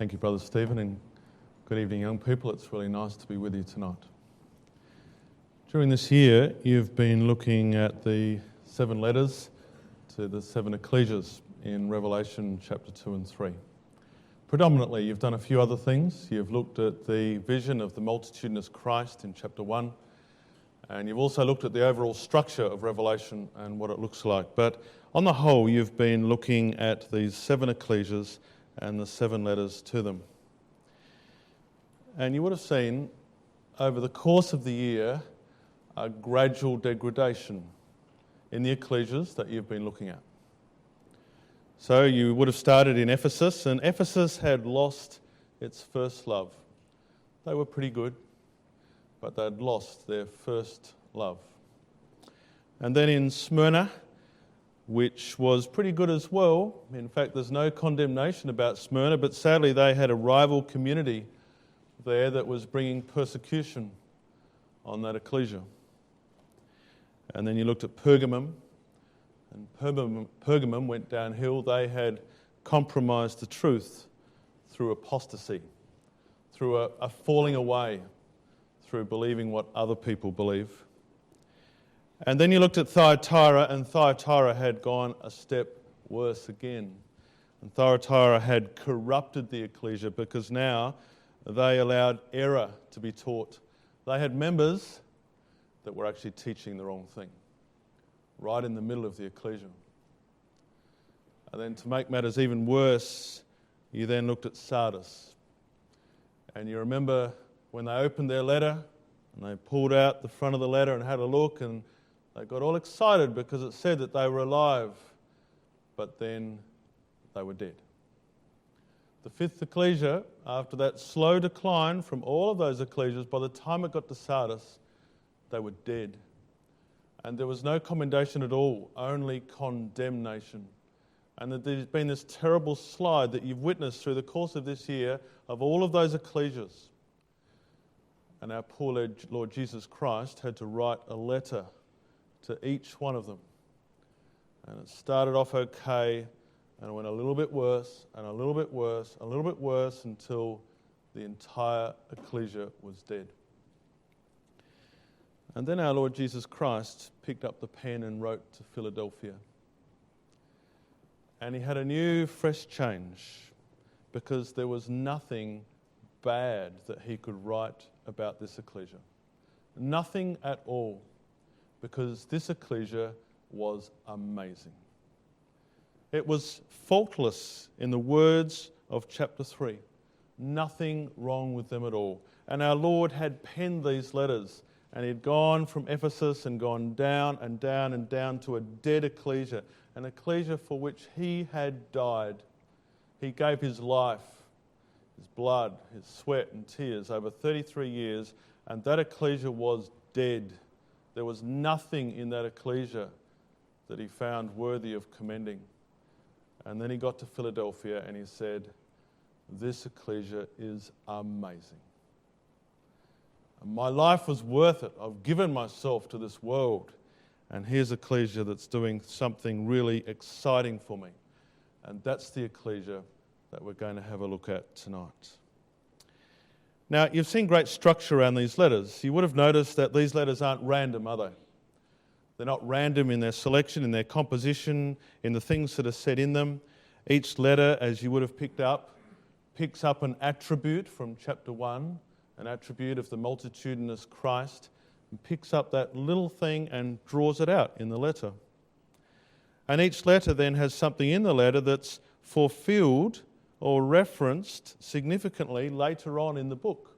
Thank you, Brother Stephen, and good evening, young people. It's really nice to be with you tonight. During this year, you've been looking at the 7 letters to the 7 ecclesias in Revelation chapter 2 and 3. Predominantly, you've done a few other things. You've looked at the vision of the multitudinous Christ in chapter 1, and you've also looked at the overall structure of Revelation and what it looks like. But on the whole, you've been looking at these 7 ecclesias and the 7 letters to them. And you would have seen over the course of the year a gradual degradation in the ecclesias that you've been looking at. So you would have started in Ephesus, and Ephesus had lost its first love. They were pretty good, but they'd lost their first love. And then in Smyrna, which was pretty good as well. In fact, there's no condemnation about Smyrna, but sadly they had a rival community there that was bringing persecution on that ecclesia. And then you looked at Pergamum, and Pergamum went downhill. They had compromised the truth through apostasy, through a falling away, through believing what other people believe. And then you looked at Thyatira, and Thyatira had gone a step worse again. And Thyatira had corrupted the ecclesia because now they allowed error to be taught. They had members that were actually teaching the wrong thing, right in the middle of the ecclesia. And then to make matters even worse, you then looked at Sardis. And you remember when they opened their letter, and they pulled out the front of the letter and had a look, and they got all excited because it said that they were alive, but then they were dead. The 5th ecclesia, after that slow decline from all of those ecclesias, by the time it got to Sardis, they were dead. And there was no commendation at all, only condemnation. And there's been this terrible slide that you've witnessed through the course of this year of all of those ecclesias. And our poor Lord Jesus Christ had to write a letter to each one of them. And it started off okay, and it went a little bit worse, and a little bit worse, a little bit worse, until the entire ecclesia was dead. And then our Lord Jesus Christ picked up the pen and wrote to Philadelphia. And he had a new, fresh change, because there was nothing bad that he could write about this ecclesia. Nothing at all. Because this ecclesia was amazing. It was faultless in the words of chapter 3. Nothing wrong with them at all. And our Lord had penned these letters, and he'd gone from Ephesus and gone down and down and down to a dead ecclesia, an ecclesia for which he had died. He gave his life, his blood, his sweat and tears over 33 years, and that ecclesia was dead. There was nothing in that ecclesia that he found worthy of commending. And then he got to Philadelphia and he said, "This ecclesia is amazing. My life was worth it. I've given myself to this world. And here's ecclesia that's doing something really exciting for me." And that's the ecclesia that we're going to have a look at tonight. Now, you've seen great structure around these letters. You would have noticed that these letters aren't random, are they? They're not random in their selection, in their composition, in the things that are said in them. Each letter, as you would have picked up, picks up an attribute from chapter 1, an attribute of the multitudinous Christ, and picks up that little thing and draws it out in the letter. And each letter then has something in the letter that's fulfilled or referenced significantly later on in the book.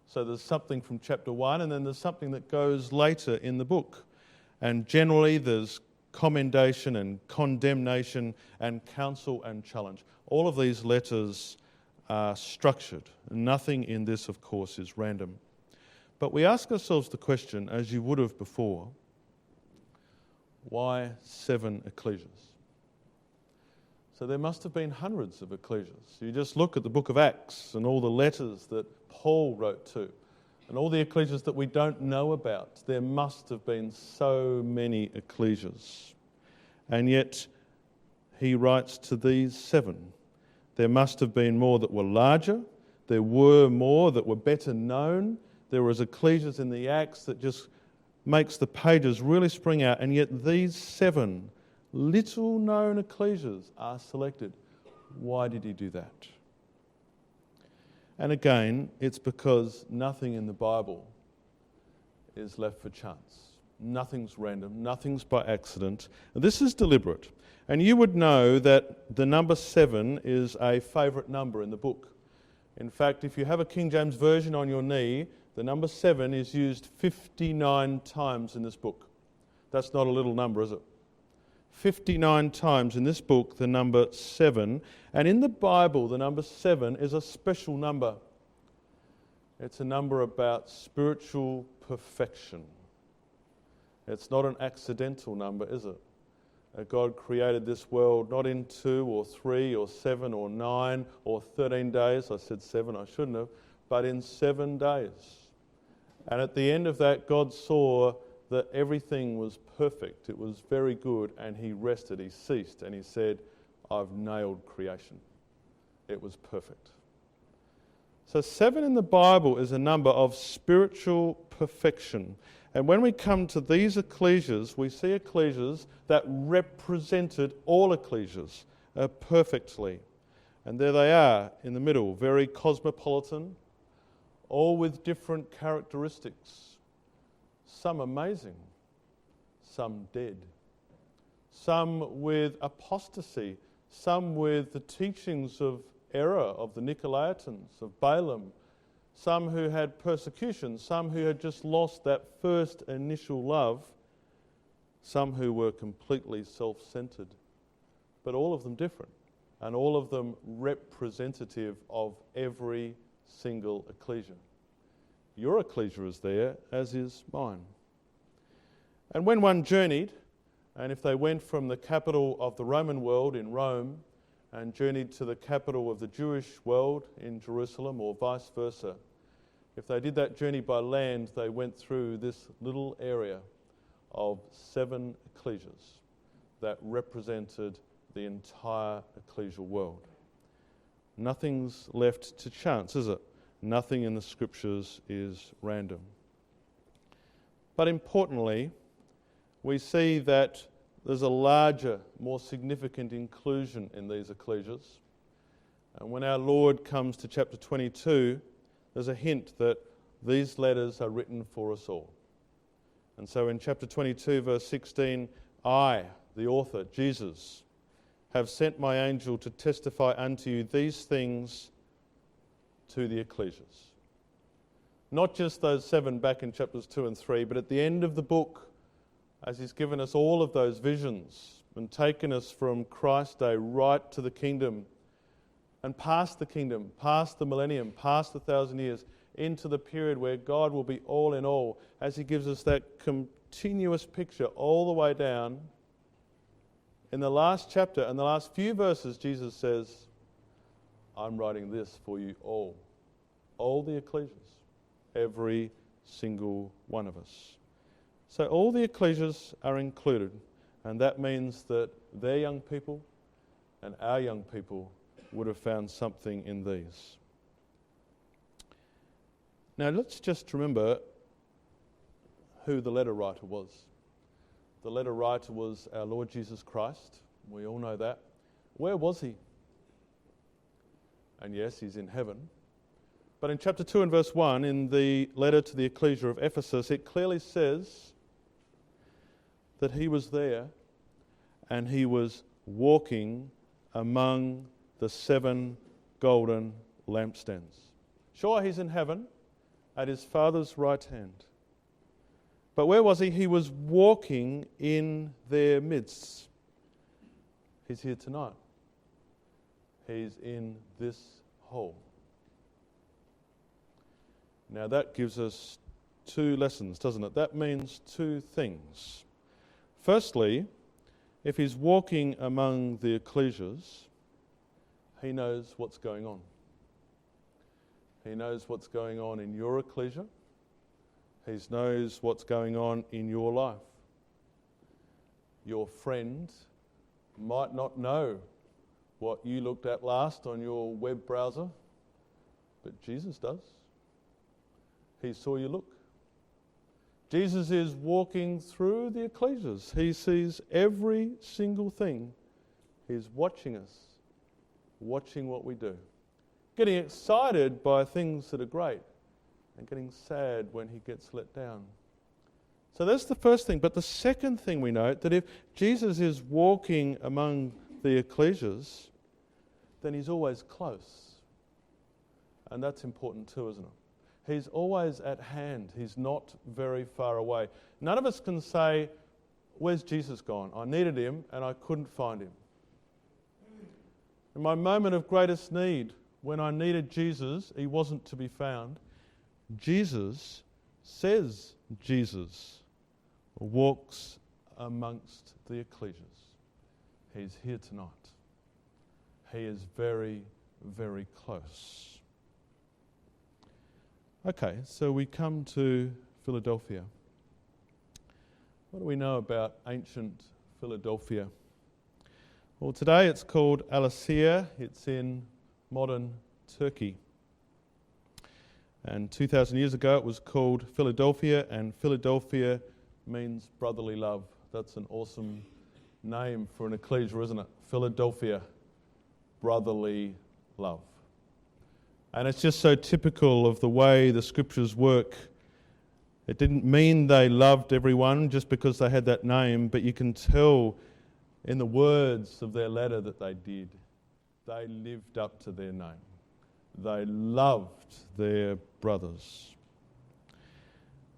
So there's something from chapter 1, and then there's something that goes later in the book. And generally there's commendation and condemnation and counsel and challenge. All of these letters are structured. Nothing in this, of course, is random. But we ask ourselves the question, as you would have before, why 7 ecclesias? So there must have been hundreds of ecclesias. You just look at the book of Acts and all the letters that Paul wrote to, and all the ecclesias that we don't know about. There must have been so many ecclesias. And yet he writes to these 7. There must have been more that were larger. There were more that were better known. There was ecclesias in the Acts that just makes the pages really spring out. And yet these 7 little known ecclesias are selected. Why did he do that? And again, it's because nothing in the Bible is left for chance. Nothing's random. Nothing's by accident. This is deliberate. And you would know that the number 7 is a favourite number in the book. In fact, if you have a King James Version on your knee, the number 7 is used 59 times in this book. That's not a little number, is it? 59 times in this book, the number 7. And in the Bible, the number 7 is a special number. It's a number about spiritual perfection. It's not an accidental number, is it? God created this world not in 2 or 3 or 7 or 9 or 13 days. I said 7, I shouldn't have. But in 7 days. And at the end of that, God saw that everything was perfect. It was very good, and he rested, he ceased, and he said, I've nailed creation. It was perfect. So 7 in the Bible is a number of spiritual perfection. And when we come to these ecclesias, we see ecclesias that represented all ecclesias perfectly. And there they are in the middle, very cosmopolitan, all with different characteristics. Some amazing, some dead, some with apostasy, some with the teachings of error of the Nicolaitans, of Balaam, some who had persecution, some who had just lost that first initial love, some who were completely self-centered, but all of them different, and all of them representative of every single ecclesia. Your ecclesia is there, as is mine. And when one journeyed, and if they went from the capital of the Roman world in Rome and journeyed to the capital of the Jewish world in Jerusalem, or vice versa, if they did that journey by land, they went through this little area of 7 ecclesias that represented the entire ecclesial world. Nothing's left to chance, is it? Nothing in the scriptures is random. But importantly, we see that there's a larger, more significant inclusion in these ecclesias. And when our Lord comes to chapter 22, there's a hint that these letters are written for us all. And so in chapter 22, verse 16, I, the author, Jesus, have sent my angel to testify unto you these things to the ecclesias. Not just those 7 back in chapters 2 and 3, but at the end of the book, as he's given us all of those visions and taken us from Christ's day right to the kingdom and past the kingdom, past the millennium, past the 1,000 years, into the period where God will be all in all, as he gives us that continuous picture all the way down. In the last chapter and the last few verses, Jesus says, I'm writing this for you all the ecclesias, every single one of us. So all the ecclesias are included, and that means that their young people and our young people would have found something in these. Now let's just remember who the letter writer was. The letter writer was our Lord Jesus Christ. We all know that. Where was he? And yes, he's in heaven. But in chapter 2 and verse 1, in the letter to the ecclesia of Ephesus, it clearly says that he was there and he was walking among the 7 golden lampstands. Sure, he's in heaven at his Father's right hand. But where was he? He was walking in their midst. He's here tonight. He's in this hole. Now that gives us 2 lessons, doesn't it? That means 2 things. Firstly, if he's walking among the ecclesias, he knows what's going on. He knows what's going on in your ecclesia. He knows what's going on in your life. Your friend might not know what you looked at last on your web browser, but Jesus does. He saw you look. Jesus is walking through the ecclesias. He sees every single thing. He's watching us, watching what we do, getting excited by things that are great and getting sad when he gets let down. So that's the first thing. But the second thing we note, that if Jesus is walking among the ecclesias, then he's always close. And that's important too, isn't it? He's always at hand. He's not very far away. None of us can say, where's Jesus gone? I needed him and I couldn't find him. In my moment of greatest need, when I needed Jesus, he wasn't to be found. Jesus says Jesus walks amongst the ecclesias. He's here tonight. He is very, very close. Okay, so we come to Philadelphia. What do we know about ancient Philadelphia? Well, today it's called Alasya. It's in modern Turkey. And 2,000 years ago it was called Philadelphia, and Philadelphia means brotherly love. That's an awesome name for an ecclesia, isn't it? Philadelphia, brotherly love. And it's just so typical of the way the scriptures work. It didn't mean they loved everyone just because they had that name, but you can tell in the words of their letter that they did. They lived up to their name. They loved their brothers.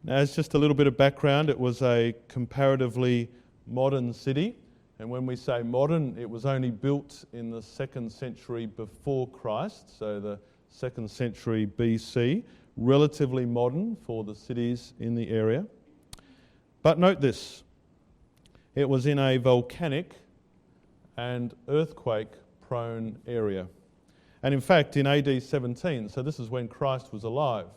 Now, as just a little bit of background, it was a comparatively modern city. And when we say modern, it was only built in the 2nd century before Christ, so the 2nd century BC, relatively modern for the cities in the area. But note this, it was in a volcanic and earthquake-prone area. And in fact, in AD 17, so this is when Christ was alive,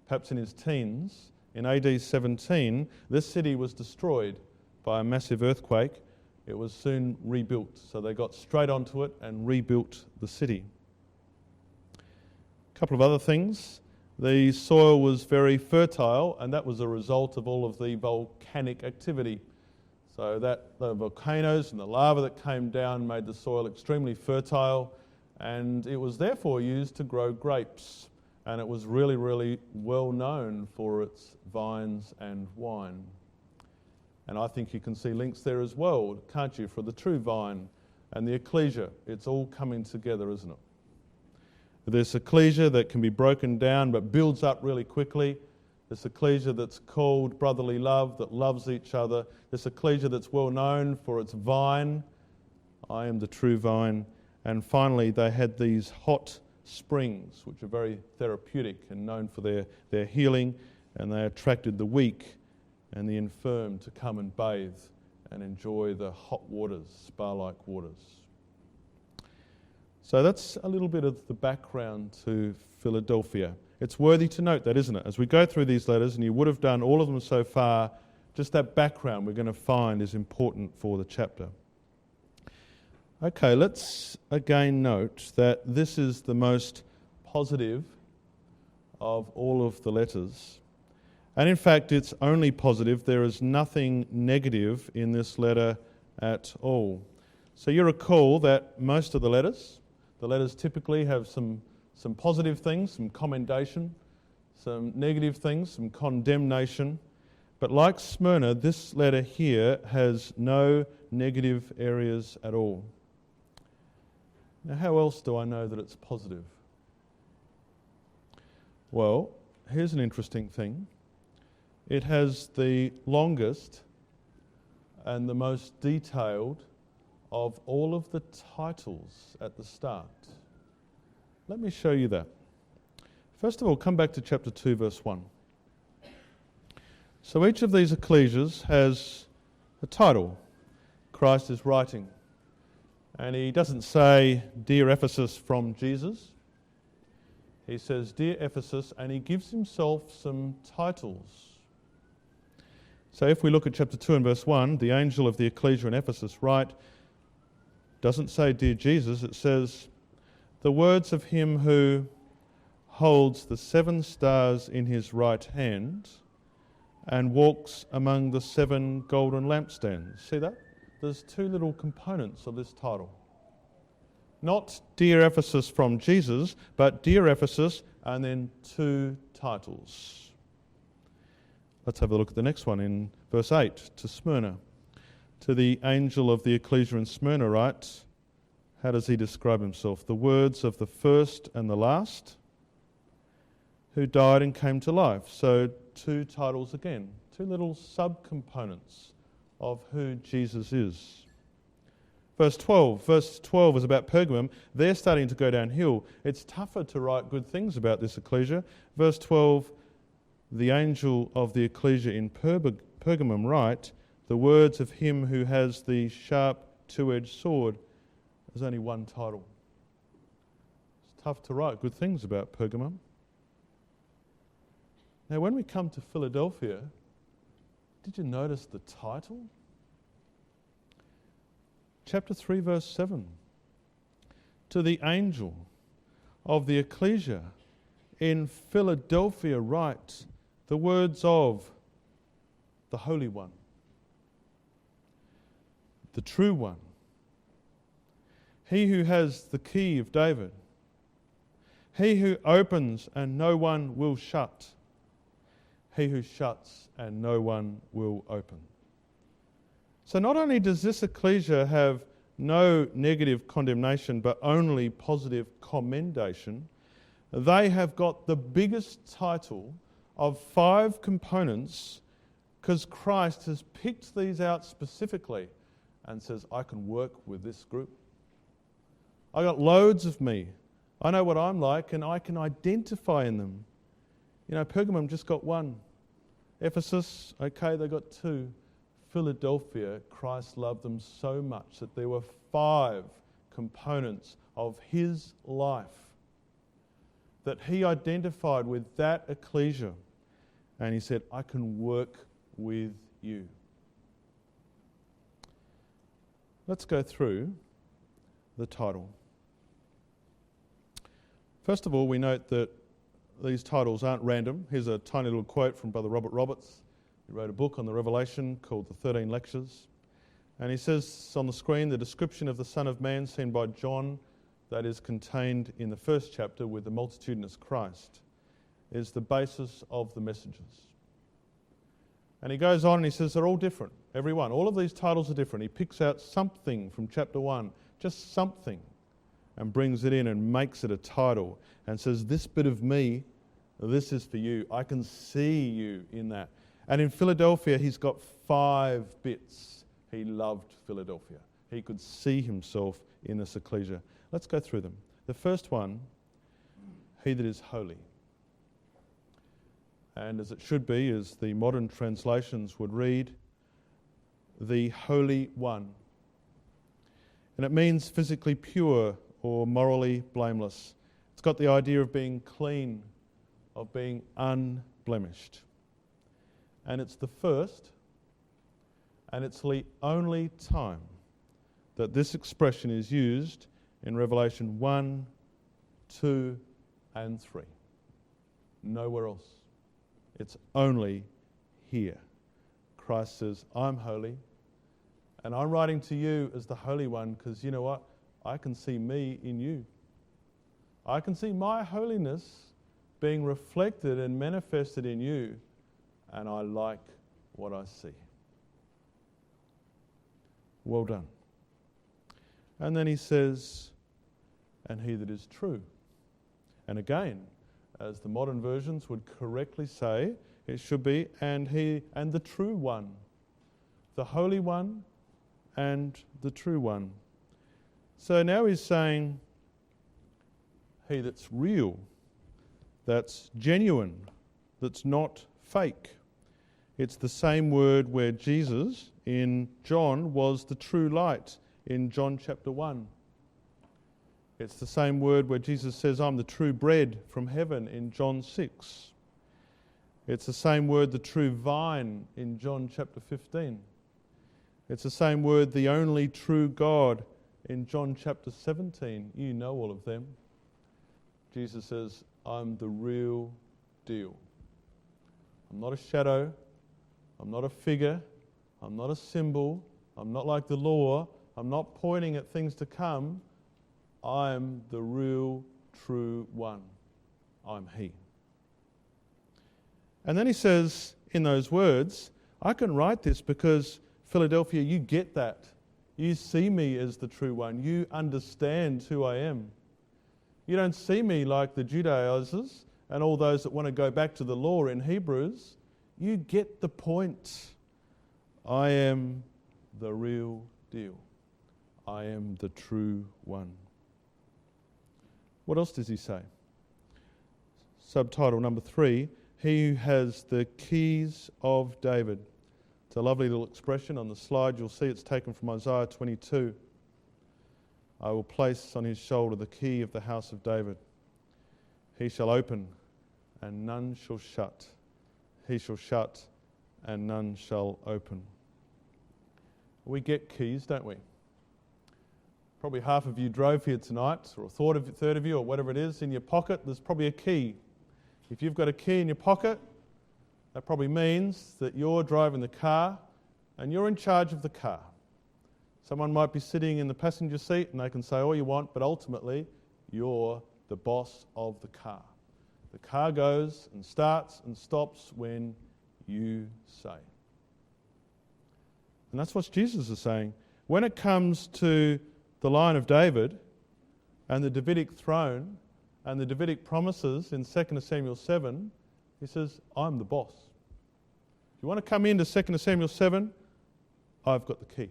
perhaps in his teens, in AD 17, this city was destroyed by a massive earthquake. It was soon rebuilt, so they got straight onto it and rebuilt the city. A couple of other things. The soil was very fertile, and that was a result of all of the volcanic activity. So that the volcanoes and the lava that came down made the soil extremely fertile, and it was therefore used to grow grapes. And it was really, really well known for its vines and wine. And I think you can see links there as well, can't you, for the true vine and the ecclesia. It's all coming together, isn't it? This ecclesia that can be broken down but builds up really quickly. This ecclesia that's called brotherly love, that loves each other. This ecclesia that's well known for its vine. I am the true vine. And finally, they had these hot springs, which are very therapeutic and known for their healing, and they attracted the weak and the infirm to come and bathe and enjoy the hot waters, spa-like waters. So that's a little bit of the background to Philadelphia. It's worthy to note that, isn't it? As we go through these letters, and you would have done all of them so far, just that background we're going to find is important for the chapter. Okay, let's again note that this is the most positive of all of the letters. And in fact, it's only positive. There is nothing negative in this letter at all. So you recall that most of the letters typically have some positive things, some commendation, some negative things, some condemnation. But like Smyrna, this letter here has no negative areas at all. Now, how else do I know that it's positive? Well, here's an interesting thing. It has the longest and the most detailed of all of the titles at the start. Let me show you that. First of all, come back to chapter 2, verse 1. So each of these ecclesias has a title. Christ is writing. And he doesn't say, Dear Ephesus from Jesus. He says, Dear Ephesus, and he gives himself some titles. So if we look at chapter 2 and verse 1, the angel of the ecclesia in Ephesus write, doesn't say, "Dear Jesus," it says, "The words of him who holds the 7 stars in his right hand and walks among the 7 golden lampstands." See that? There's 2 little components of this title. Not "Dear Ephesus" from Jesus, but "Dear Ephesus," and then 2 titles. Let's have a look at the next one in verse 8. To Smyrna. To the angel of the ecclesia in Smyrna write, how does he describe himself? The words of the first and the last, who died and came to life. So 2 titles again, 2 little subcomponents of who Jesus is. Verse 12 is about Pergamum. They're starting to go downhill. It's tougher to write good things about this ecclesia. Verse 12, the angel of the ecclesia in Pergamum write, the words of him who has the sharp 2-edged sword. There's only 1 title. It's tough to write good things about Pergamum. Now, when we come to Philadelphia, did you notice the title? Chapter 3, verse 7. To the angel of the ecclesia in Philadelphia write the words of the Holy One, the True One, he who has the key of David, he who opens and no one will shut, he who shuts and no one will open. So not only does this ecclesia have no negative condemnation but only positive commendation, they have got the biggest title of 5 components because Christ has picked these out specifically and says, I can work with this group. I got loads of me. I know what I'm like and I can identify in them. You know, Pergamum just got 1. Ephesus, okay, they got 2. Philadelphia, Christ loved them so much that there were 5 components of his life that he identified with that ecclesia. And he said, I can work with you. Let's go through the title. First of all, we note that these titles aren't random. Here's a tiny little quote from Brother Robert Roberts. He wrote a book on the Revelation called The 13 Lectures. And he says on the screen, the description of the Son of Man seen by John, that is contained in the first chapter with the multitudinous Christ, is the basis of the messages. And he goes on and he says they're all different, every one. All of these titles are different. He picks out something from chapter 1, just something, and brings it in and makes it a title and says, this bit of me, this is for you. I can see you in that. And in Philadelphia, he's got 5 bits. He loved Philadelphia. He could see himself in this ecclesia. Let's go through them. The first one, he that is holy. And as it should be, as the modern translations would read, the Holy One. And it means physically pure or morally blameless. It's got the idea of being clean, of being unblemished. And it's the first and it's the only time that this expression is used in Revelation 1, 2 and 3. Nowhere else. It's only here. Christ says, I'm holy and I'm writing to you as the Holy One because you know what? I can see me in you. I can see my holiness being reflected and manifested in you, and I like what I see. Well done. And then he says, and he that is true. And again, as the modern versions would correctly say, it should be, and the true one. The Holy One and the true one. So now he's saying, he that's real, that's genuine, that's not fake. It's the same word where Jesus in John was the true light in John chapter 1. It's the same word where Jesus says, I'm the true bread from heaven in John 6. It's the same word, the true vine in John chapter 15. It's the same word, the only true God in John chapter 17, you know all of them. Jesus says, I'm the real deal. I'm not a shadow. I'm not a figure. I'm not a symbol. I'm not like the law. I'm not pointing at things to come. I'm the real, true one. I'm He. And then he says in those words, I can write this because, Philadelphia, you get that. You see me as the true one. You understand who I am. You don't see me like the Judaizers and all those that want to go back to the law in Hebrews. You get the point. I am the real deal. I am the true one. What else does he say? Subtitle number 3, He who has the keys of David. It's a lovely little expression on the slide. You'll see it's taken from Isaiah 22. I will place on his shoulder the key of the house of David. He shall open, and none shall shut. He shall shut, and none shall open. We get keys, don't we? Probably half of you drove here tonight, or a third of you, or whatever it is, in your pocket, there's probably a key. If you've got a key in your pocket, that probably means that you're driving the car and you're in charge of the car. Someone might be sitting in the passenger seat and they can say all you want, but ultimately you're the boss of the car. The car goes and starts and stops when you say. And that's what Jesus is saying. When it comes to the line of David and the Davidic throne and the Davidic promises in 2 Samuel 7, he says, I'm the boss. If you want to come into 2 Samuel 7, I've got the key.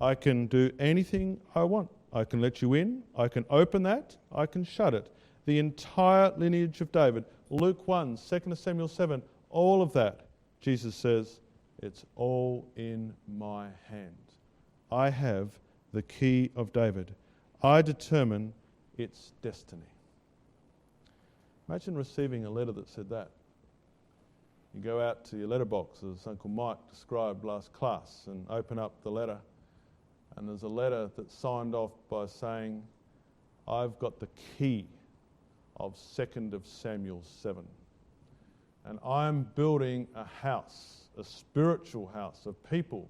I can do anything I want. I can let you in, I can open that, I can shut it. The entire lineage of David, Luke 1, 2 Samuel 7, all of that, Jesus says, it's all in my hand. I have the key of David. I determine its destiny. Imagine receiving a letter that said that. You go out to your letterbox, as Uncle Mike described last class, and open up the letter. And there's a letter that's signed off by saying, I've got the key of 2 Samuel 7. And I'm building a house, a spiritual house of people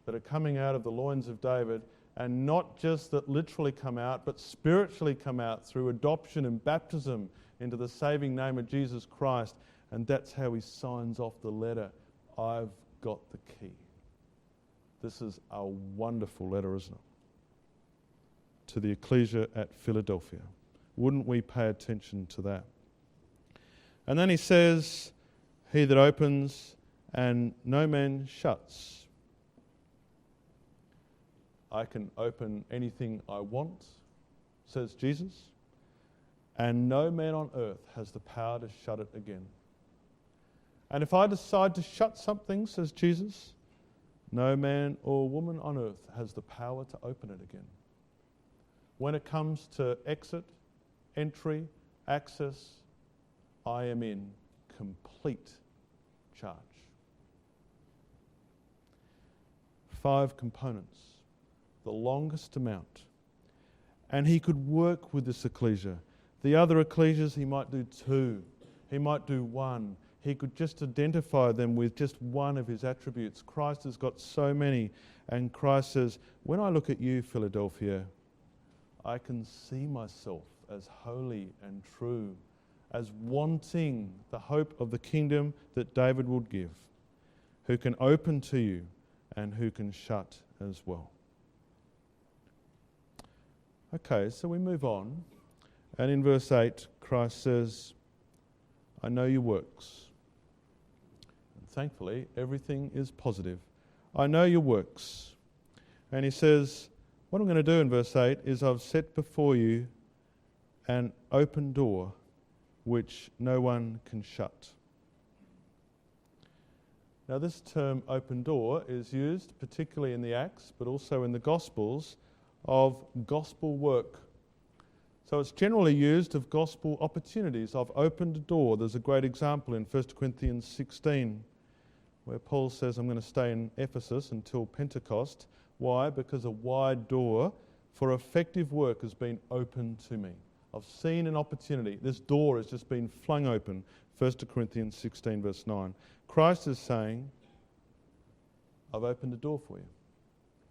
that are coming out of the loins of David, and not just that literally come out, but spiritually come out through adoption and baptism into the saving name of Jesus Christ. And that's how he signs off the letter. I've got the key. This is a wonderful letter, isn't it? To the ecclesia at Philadelphia. Wouldn't we pay attention to that? And then he says, he that opens and no man shuts. I can open anything I want, says Jesus, and no man on earth has the power to shut it again. And if I decide to shut something, says Jesus, no man or woman on earth has the power to open it again. When it comes to exit, entry, access, I am in complete charge. 5 components, the longest amount. And he could work with this ecclesia. The other ecclesias, he might do 2. He might do 1. He could just identify them with just one of his attributes. Christ has got so many. And Christ says, when I look at you, Philadelphia, I can see myself as holy and true, as wanting the hope of the kingdom that David would give, who can open to you and who can shut as well. Okay, so we move on. And in verse 8, Christ says, I know your works. And thankfully, everything is positive. I know your works. And he says, what I'm going to do in verse 8 is I've set before you an open door which no one can shut. Now this term open door is used particularly in the Acts, but also in the Gospels, of gospel work. So it's generally used of gospel opportunities. I've opened a door. There's a great example in 1 Corinthians 16 where Paul says, I'm going to stay in Ephesus until Pentecost. Why? Because a wide door for effective work has been opened to me. I've seen an opportunity. This door has just been flung open. 1 Corinthians 16 verse 9. Christ is saying, I've opened a door for you.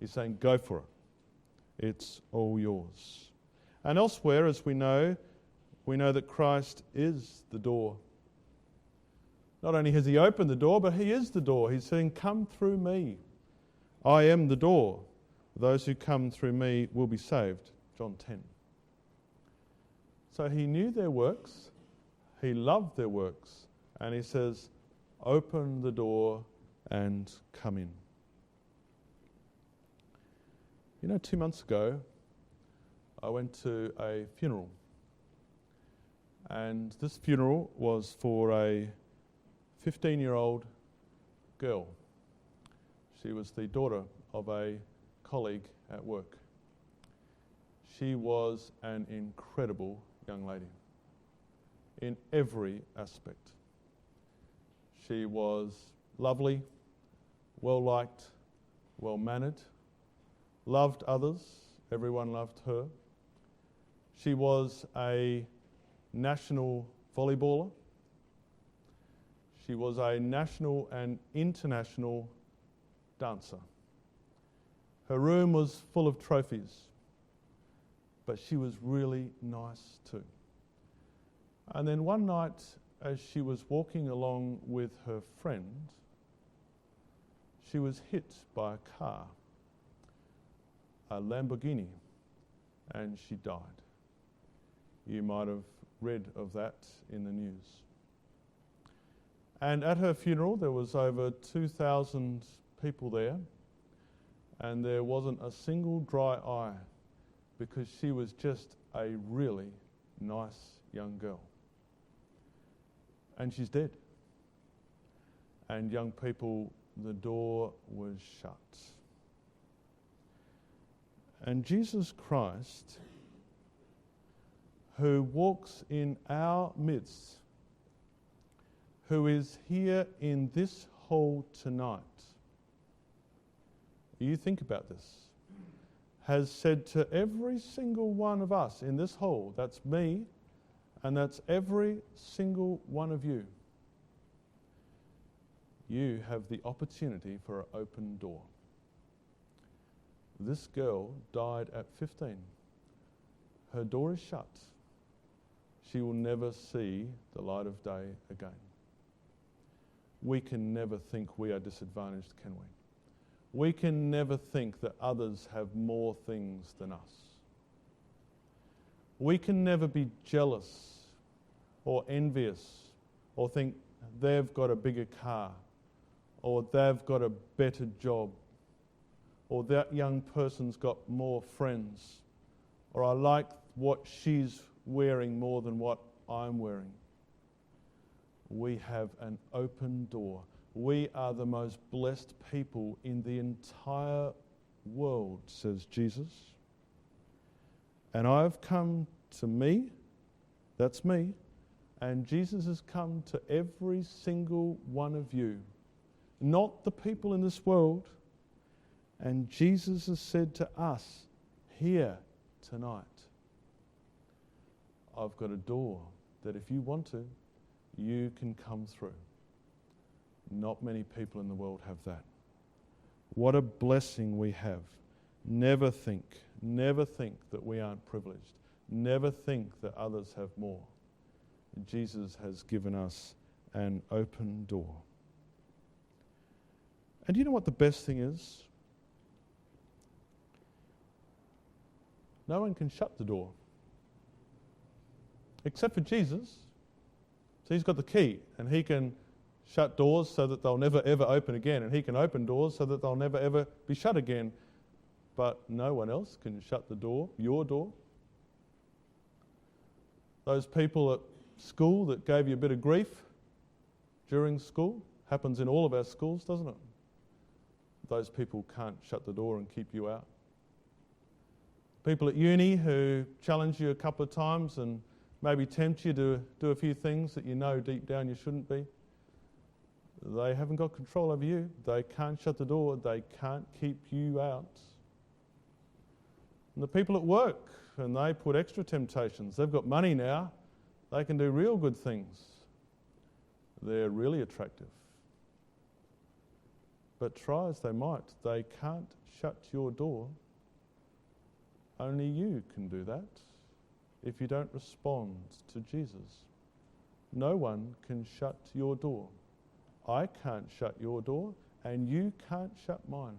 He's saying, go for it. It's all yours. And elsewhere, as we know that Christ is the door. Not only has he opened the door, but he is the door. He's saying, come through me. I am the door. Those who come through me will be saved. John 10. So he knew their works. He loved their works. And he says, open the door and come in. 2 months ago, I went to a funeral. And this funeral was for a 15-year-old girl. She was the daughter of a colleague at work. She was an incredible young lady in every aspect. She was lovely, well-liked, well-mannered, loved others. Everyone loved her. She was a national volleyballer. She was a national and international dancer. Her room was full of trophies, but she was really nice too. And then one night, as she was walking along with her friend, she was hit by a car, a Lamborghini, and she died. You might have read of that in the news. And at her funeral, there was over 2,000 people there, and there wasn't a single dry eye because she was just a really nice young girl. And she's dead. And young people, the door was shut. And Jesus Christ, who walks in our midst, who is here in this hall tonight, you think about this, has said to every single one of us in this hall, that's me, and that's every single one of you, you have the opportunity for an open door. This girl died at 15. Her door is shut. She will never see the light of day again. We can never think we are disadvantaged, can we? We can never think that others have more things than us. We can never be jealous or envious or think they've got a bigger car or they've got a better job or that young person's got more friends or I like what she's wearing more than what I'm wearing. We have an open door. We are the most blessed people in the entire world, says Jesus. And I've come to me, that's me, and Jesus has come to every single one of you, not the people in this world. And Jesus has said to us here tonight, I've got a door that if you want to, you can come through. Not many people in the world have that. What a blessing we have. Never think that we aren't privileged. Never think that others have more. Jesus has given us an open door. And do you know what the best thing is? No one can shut the door. Except for Jesus. So he's got the key and he can shut doors so that they'll never ever open again, and he can open doors so that they'll never ever be shut again. But no one else can shut the door, your door. Those people at school that gave you a bit of grief during school, happens in all of our schools, doesn't it? Those people can't shut the door and keep you out. People at uni who challenge you a couple of times and maybe tempt you to do a few things that you know deep down you shouldn't be. They haven't got control over you. They can't shut the door. They can't keep you out. And the people at work, and they put extra temptations. They've got money now. They can do real good things. They're really attractive. But try as they might, they can't shut your door. Only you can do that if you don't respond to Jesus. No one can shut your door. I can't shut your door, and you can't shut mine.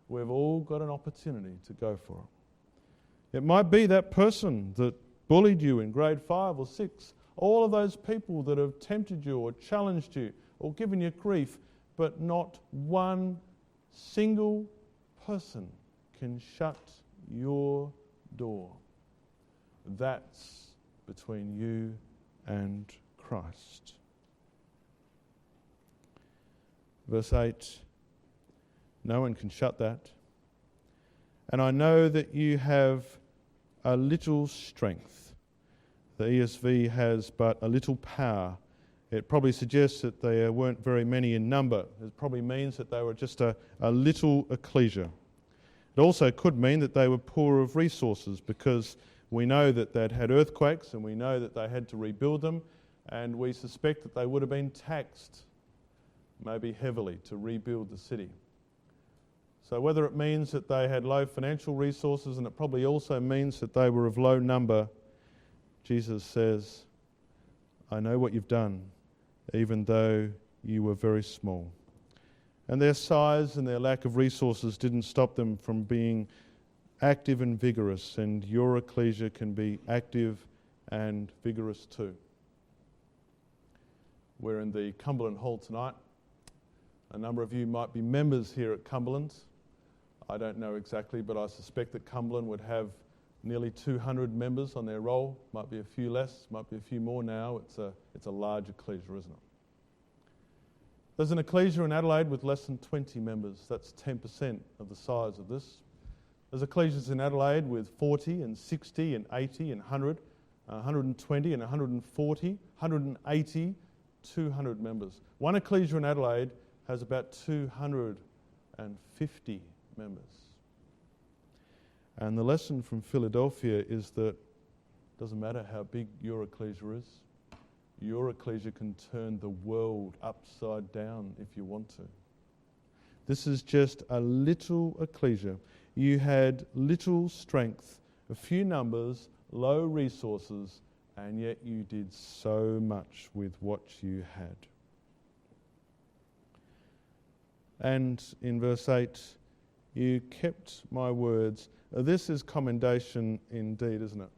We've all got an opportunity to go for it. It might be that person that bullied you in grade 5 or 6, all of those people that have tempted you or challenged you or given you grief, but not one single person can shut your door. That's between you and Christ. Verse 8, no one can shut that. And I know that you have a little strength. The ESV has but a little power. It probably suggests that there weren't very many in number. It probably means that they were just a little ecclesia. It also could mean that they were poor of resources, because we know that they'd had earthquakes and we know that they had to rebuild them, and we suspect that they would have been taxed, maybe heavily, to rebuild the city. So whether it means that they had low financial resources, and it probably also means that they were of low number, Jesus says, I know what you've done, even though you were very small. And their size and their lack of resources didn't stop them from being active and vigorous, and your ecclesia can be active and vigorous too. We're in the Cumberland Hall tonight. A number of you might be members here at Cumberland. I don't know exactly, but I suspect that Cumberland would have nearly 200 members on their roll. Might be a few less, might be a few more now. It's a large ecclesia, isn't it? There's an ecclesia in Adelaide with less than 20 members. That's 10% of the size of this. There's ecclesias in Adelaide with 40 and 60 and 80 and 100, 120 and 140, 180, 200 members. One ecclesia in Adelaide has about 250 members. And the lesson from Philadelphia is that it doesn't matter how big your ecclesia is, your ecclesia can turn the world upside down if you want to. This is just a little ecclesia. You had little strength, a few numbers, low resources, and yet you did so much with what you had. And in verse 8, you kept my words. This is commendation indeed, isn't it?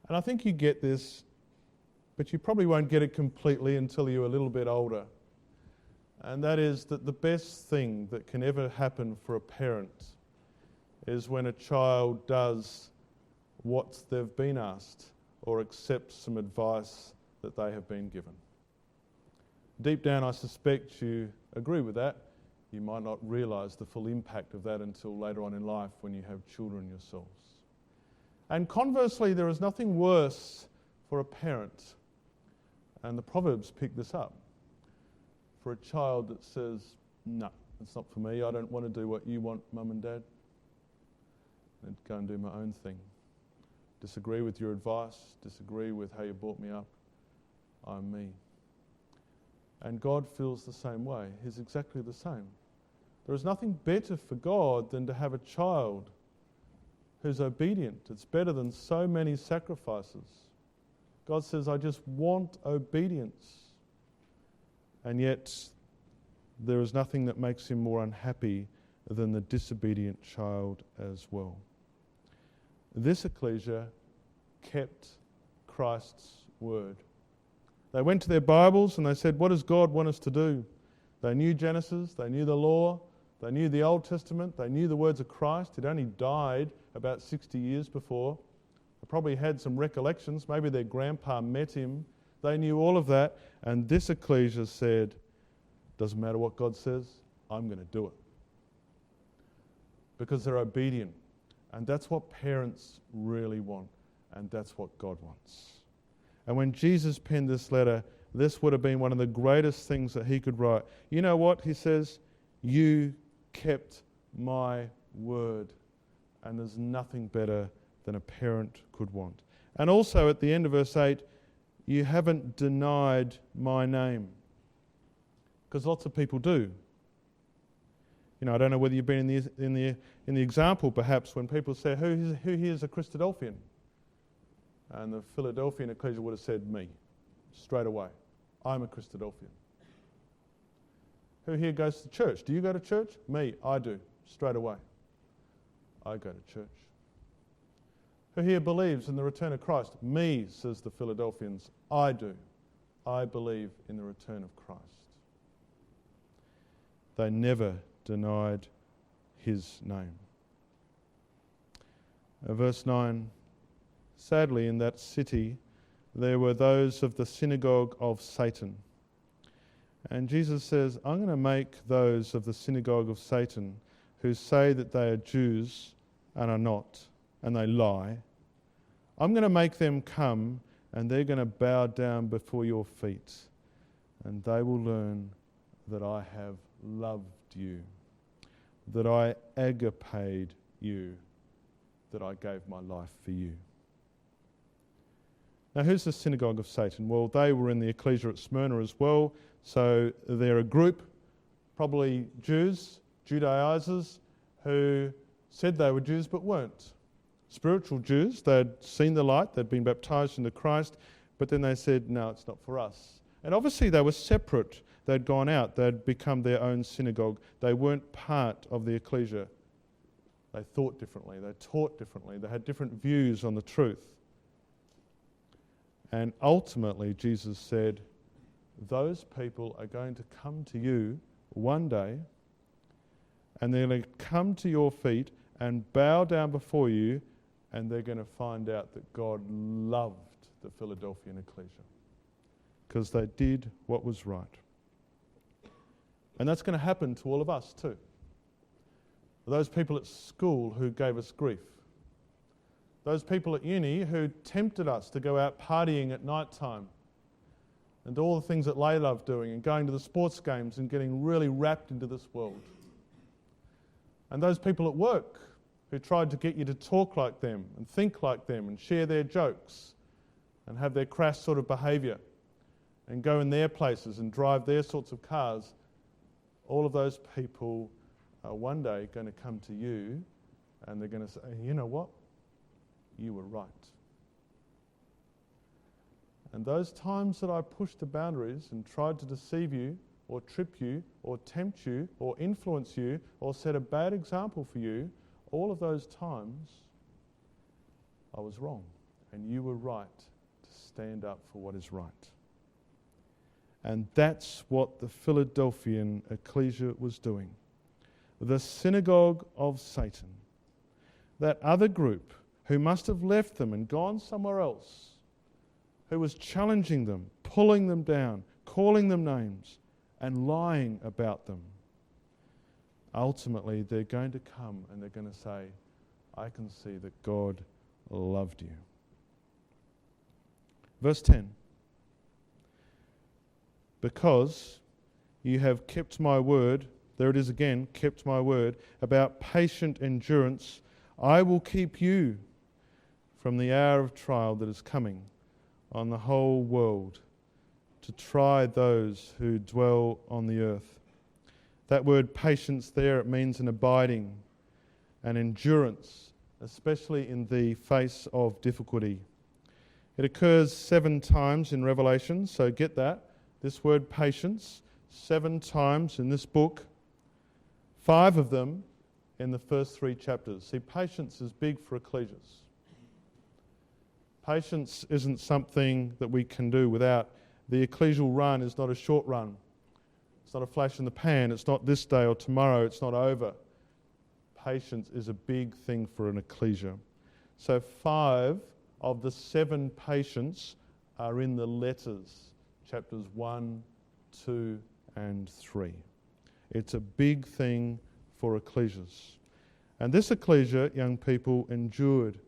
And I think you get this, but you probably won't get it completely until you're a little bit older. And that is that the best thing that can ever happen for a parent is when a child does what they've been asked or accepts some advice that they have been given. Deep down, I suspect you agree with that. You might not realise the full impact of that until later on in life when you have children yourselves. And conversely, there is nothing worse for a parent, and the Proverbs pick this up, for a child that says, no, it's not for me, I don't want to do what you want, Mum and Dad. I'd go and do my own thing. Disagree with your advice, disagree with how you brought me up. I'm me. And God feels the same way. He's exactly the same. There is nothing better for God than to have a child who's obedient. It's better than so many sacrifices. God says, I just want obedience. And yet, there is nothing that makes him more unhappy than the disobedient child as well. This ecclesia kept Christ's word. They went to their Bibles and they said, what does God want us to do? They knew Genesis, they knew the law, they knew the Old Testament, they knew the words of Christ. He'd only died about 60 years before. They probably had some recollections. Maybe their grandpa met him. They knew all of that. And this ecclesia said, doesn't matter what God says, I'm going to do it. Because they're obedient. And that's what parents really want. And that's what God wants. And when Jesus penned this letter, this would have been one of the greatest things that he could write. You know what? He says, you kept my word. and there's nothing better than a parent could want. And also at the end of verse 8, you haven't denied my name. Because lots of people do. You know, I don't know whether you've been in the example perhaps when people say, who here is a Christadelphian? And the Philadelphian ecclesia would have said, me, straight away. I'm a Christadelphian. Who here goes to church? Do you go to church? Me, I do, straight away. I go to church. Who here believes in the return of Christ? Me, says the Philadelphians, I do. I believe in the return of Christ. They never denied his name. Verse 9, sadly in that city there were those of the synagogue of Satan. And Jesus says, I'm going to make those of the synagogue of Satan who say that they are Jews and are not, and they lie. I'm going to make them come and they're going to bow down before your feet, and they will learn that I have loved you, that I agaped you, that I gave my life for you. Now, who's the synagogue of Satan? Well, they were in the ecclesia at Smyrna as well, so they're a group, probably Jews, Judaizers, who said they were Jews but weren't. Spiritual Jews, they'd seen the light, they'd been baptized into Christ, but then they said, no, it's not for us. And obviously they were separate. They'd gone out, they'd become their own synagogue. They weren't part of the ecclesia. They thought differently, they taught differently, they had different views on the truth. And ultimately Jesus said, those people are going to come to you one day, and they're going to come to your feet and bow down before you, and they're going to find out that God loved the Philadelphian ecclesia because they did what was right. And that's going to happen to all of us too. Those people at school who gave us grief. Those people at uni who tempted us to go out partying at night time and all the things that they love doing and going to the sports games and getting really wrapped into this world. And those people at work who tried to get you to talk like them and think like them and share their jokes and have their crass sort of behaviour and go in their places and drive their sorts of cars. All of those people are one day going to come to you and they're going to say, you know what? You were right. And those times that I pushed the boundaries and tried to deceive you or trip you or tempt you or influence you or set a bad example for you, all of those times I was wrong and you were right to stand up for what is right. And that's what the Philadelphian ecclesia was doing. The synagogue of Satan, that other group who must have left them and gone somewhere else, who was challenging them, pulling them down, calling them names, and lying about them. Ultimately, they're going to come and they're going to say, I can see that God loved you. Verse 10. Because you have kept my word, there it is again, kept my word, about patient endurance, I will keep you from the hour of trial that is coming on the whole world to try those who dwell on the earth. That word patience there, it means an abiding, an endurance, especially in the face of difficulty. It occurs 7 times in Revelation, so get that. This word patience, 7 times in this book, 5 of them in the first 3 chapters. See, patience is big for ecclesias. Patience isn't something that we can do without. The ecclesial run is not a short run. It's not a flash in the pan. It's not this day or tomorrow. It's not over. Patience is a big thing for an ecclesia. So 5 of the 7 patience are in the letters, chapters 1, 2, and 3. It's a big thing for ecclesias. And this ecclesia, young people, endured.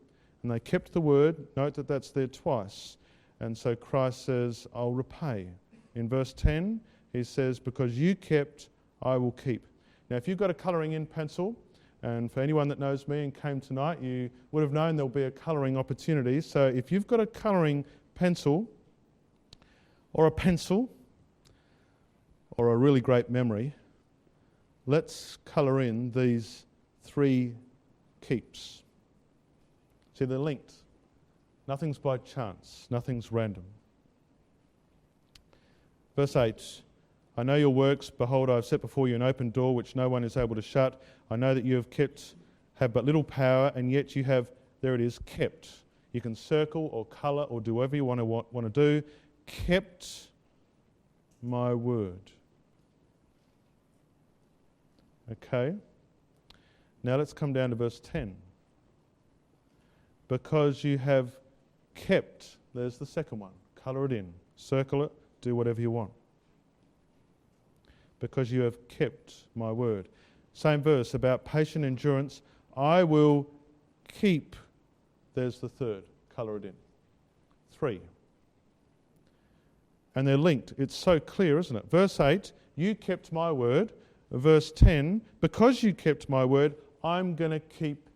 And they kept the word. Note that that's there twice. And so Christ says, I'll repay. In verse 10, he says, because you kept, I will keep. Now, if you've got a colouring in pencil And for anyone that knows me and came tonight, you would have known there'll be a colouring opportunity. So if you've got a colouring pencil or a pencil or a really great memory, let's colour in these 3 keeps. See, they're linked. Nothing's by chance. Nothing's random. Verse 8, I know your works. Behold, I have set before you an open door which no one is able to shut. I know that you have but little power, and yet you have, there it is, kept. You can circle or colour or do whatever you want to do. Kept my word. Okay. Now let's come down to verse 10. Because you have kept, there's the second one. Colour it in. Circle it. Do whatever you want. Because you have kept my word. Same verse about patient endurance. I will keep. There's the third. Colour it in. 3. And they're linked. It's so clear, isn't it? Verse 8, you kept my word. Verse 10, because you kept my word, I'm going to keep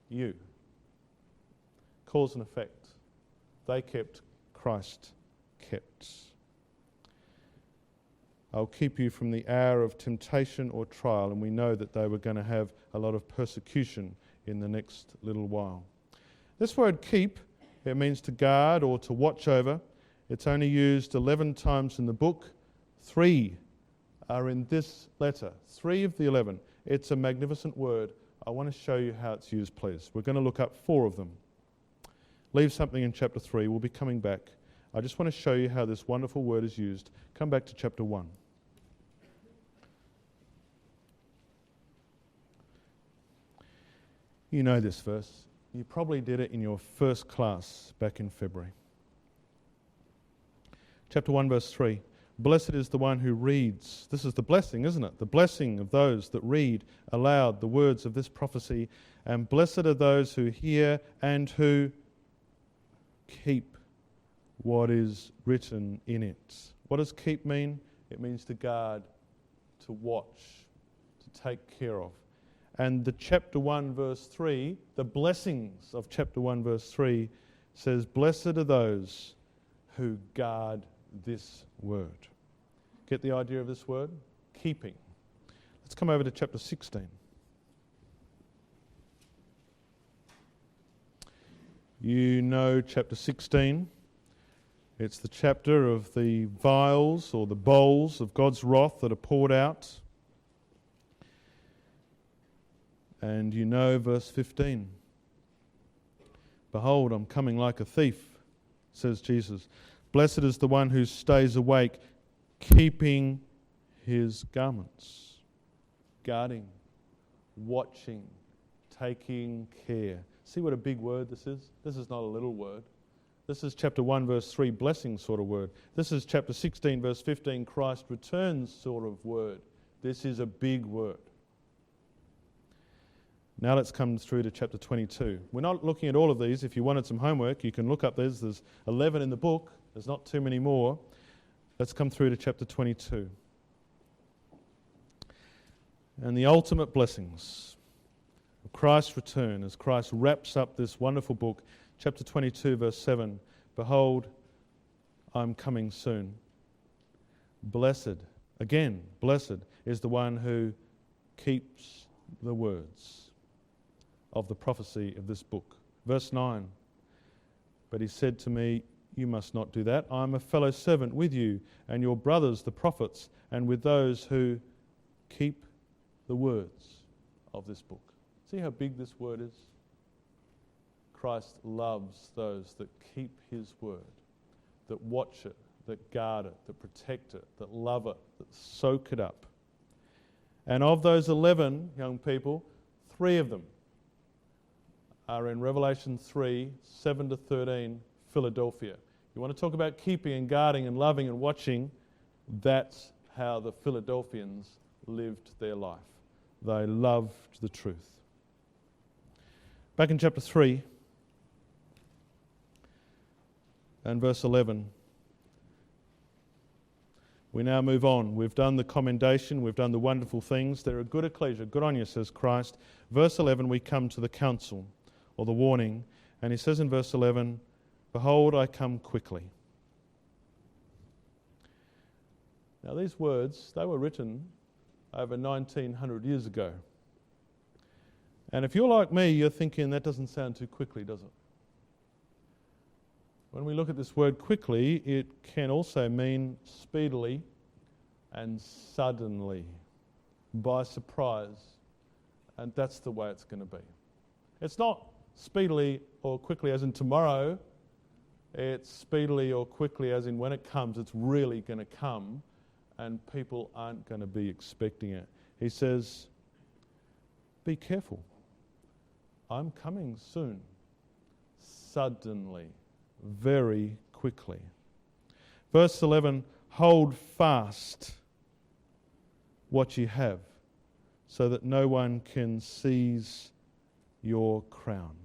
you. Cause and effect. They kept, Christ kept. I'll keep you from the hour of temptation or trial. And we know that they were going to have a lot of persecution in the next little while. This word keep, it means to guard or to watch over. It's only used 11 times in the book. 3 are in this letter. 3 of the 11. It's a magnificent word. I want to show you how it's used, please. We're going to look up 4 of them. Leave something in chapter 3. We'll be coming back. I just want to show you how this wonderful word is used. Come back to chapter 1. You know this verse. You probably did it in your first class back in February. Chapter 1, verse 3. Blessed is the one who reads. This is the blessing, isn't it? The blessing of those that read aloud the words of this prophecy. And blessed are those who hear and who keep what is written in it. What does keep mean? It means to guard, to watch, to take care of. And the chapter 1 verse 3, the blessings of chapter 1 verse 3 says, blessed are those who guard this word. Get the idea of this word? Keeping. Let's come over to chapter 16. You know chapter 16. It's the chapter of the vials or the bowls of God's wrath that are poured out. And you know verse 15. Behold, I'm coming like a thief, says Jesus. Blessed is the one who stays awake, keeping his garments. Guarding, watching, taking care. See what a big word this is? This is not a little word. This is chapter 1 verse 3, blessing sort of word. This is chapter 16 verse 15, Christ returns sort of word. This is a big word. Now let's come through to chapter 22. We're not looking at all of these. If you wanted some homework, you can look up these. There's 11 in the book. There's not too many more. Let's come through to chapter 22. And the ultimate blessings of Christ's return as Christ wraps up this wonderful book. Chapter 22, verse 7. Behold, I'm coming soon. Blessed, again, blessed is the one who keeps the words of the prophecy of this book. Verse 9. But he said to me, you must not do that. I am a fellow servant with you and your brothers, the prophets, and with those who keep the words of this book. See how big this word is? Christ loves those that keep his word, that watch it, that guard it, that protect it, that love it, that soak it up. And of those 11 young people, 3 of them are in Revelation 3, 7 to 13, Philadelphia. You want to talk about keeping and guarding and loving and watching, that's how the Philadelphians lived their life. They loved the truth. Back in chapter 3 and verse 11. We now move on. We've done the commendation, we've done the wonderful things. They're a good ecclesia. Good on you, says Christ. Verse 11, we come to the counsel, or the warning. And he says in verse 11, "Behold, I come quickly." Now these words, they were written over 1900 years ago. And if you're like me, you're thinking that doesn't sound too quickly, does it? When we look at this word quickly, it can also mean speedily and suddenly, by surprise. And that's the way it's going to be. It's not speedily or quickly as in tomorrow. It's speedily or quickly as in when it comes, it's really going to come and people aren't going to be expecting it. He says, be careful. I'm coming soon. Suddenly. Very quickly. Verse 11, hold fast what you have, so that no one can seize your crown.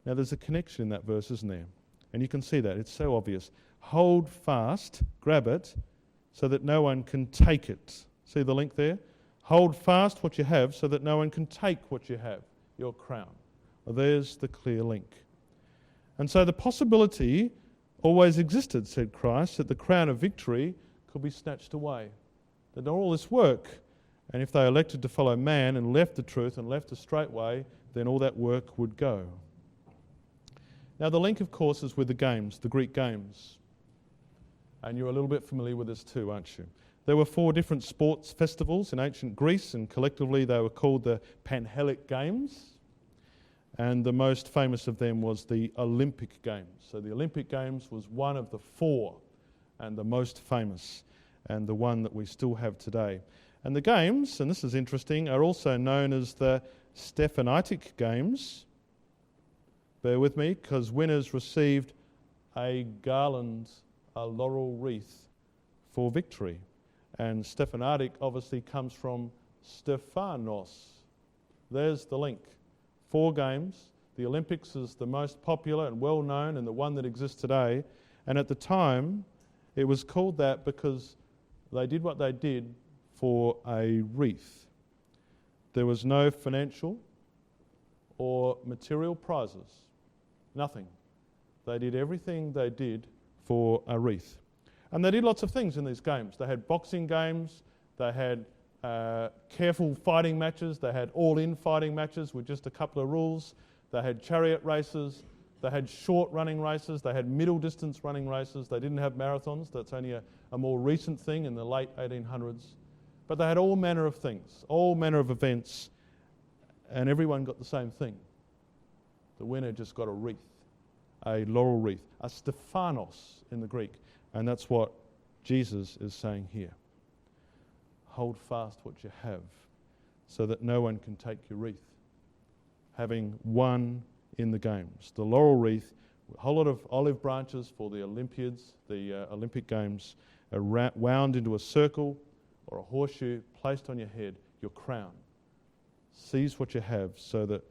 Now there's a connection in that verse, isn't there? And you can see that, it's so obvious. Hold fast, grab it, so that no one can take it. See the link there? Hold fast what you have, so that no one can take what you have, your crown. Well, there's the clear link. And so the possibility always existed, said Christ, that the crown of victory could be snatched away. That all this work, and if they elected to follow man and left the truth and left the straight way, then all that work would go. Now the link, of course, is with the games, the Greek games. And you're a little bit familiar with this too, aren't you? There were 4 different sports festivals in ancient Greece, and collectively they were called the Panhellenic Games. And the most famous of them was the Olympic Games. So the Olympic Games was one of the 4 and the most famous, and the one that we still have today. And the games, and this is interesting, are also known as the Stephanitic Games. Bear with me, because winners received a garland, a laurel wreath for victory. And Stephanatic obviously comes from Stephanos. There's the link. 4 games. The Olympics is the most popular and well known and the one that exists today. And at the time, it was called that because they did what they did for a wreath. There was no financial or material prizes. Nothing. They did everything they did for a wreath. And they did lots of things in these games. They had boxing games, they had careful fighting matches, they had all-in fighting matches with just a couple of rules, they had chariot races, they had short running races, they had middle distance running races, they didn't have marathons, that's only a more recent thing in the late 1800s. But they had all manner of things, all manner of events, and everyone got the same thing. The winner just got a wreath, a laurel wreath, a Stephanos in the Greek, and that's what Jesus is saying here. Hold fast what you have, so that no one can take your wreath. Having won in the games. The laurel wreath, a whole lot of olive branches for the Olympiads, the Olympic Games, are wound into a circle or a horseshoe, placed on your head, your crown. Seize what you have, so that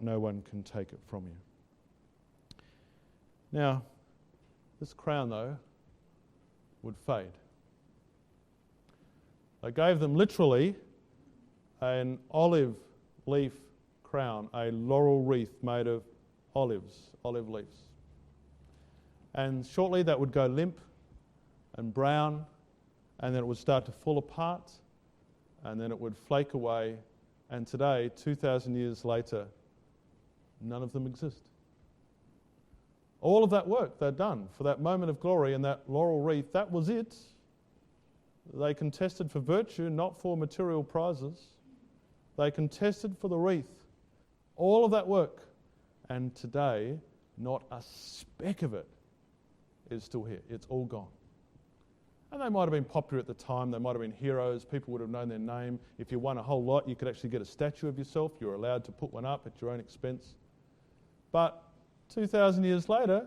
no one can take it from you. Now, this crown, though, would fade. They gave them literally an olive leaf crown, a laurel wreath made of olive leaves. And shortly that would go limp and brown, and then it would start to fall apart, and then it would flake away. And today, 2,000 years later, none of them exist. All of that work they'd done for that moment of glory and that laurel wreath, that was it. They contested for virtue, not for material prizes. They contested for the wreath. All of that work. And today, not a speck of it is still here. It's all gone. And they might have been popular at the time. They might have been heroes. People would have known their name. If you won a whole lot, you could actually get a statue of yourself. You were allowed to put one up at your own expense. But 2,000 years later,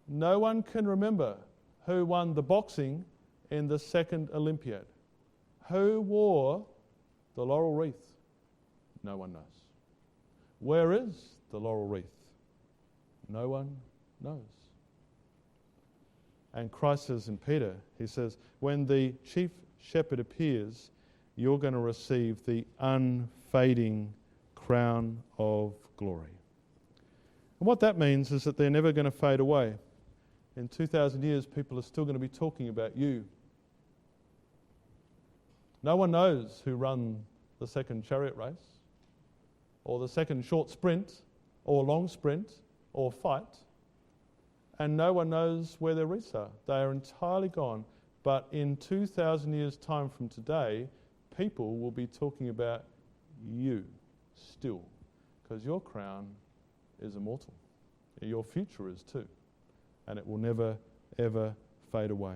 no one can remember who won the boxing in the second Olympiad. Who wore the laurel wreath? No one knows. Where is the laurel wreath? No one knows. And Christ says in Peter, he says, when the chief shepherd appears, you're going to receive the unfading crown of glory. And what that means is that they're never going to fade away. In 2,000 years, people are still going to be talking about you. No one knows who ran the second chariot race, or the second short sprint, or long sprint, or fight. And no one knows where their wreaths are. They are entirely gone. But in 2,000 years' time from today, people will be talking about you still, because your crown is immortal. Your future is too. And it will never, ever fade away.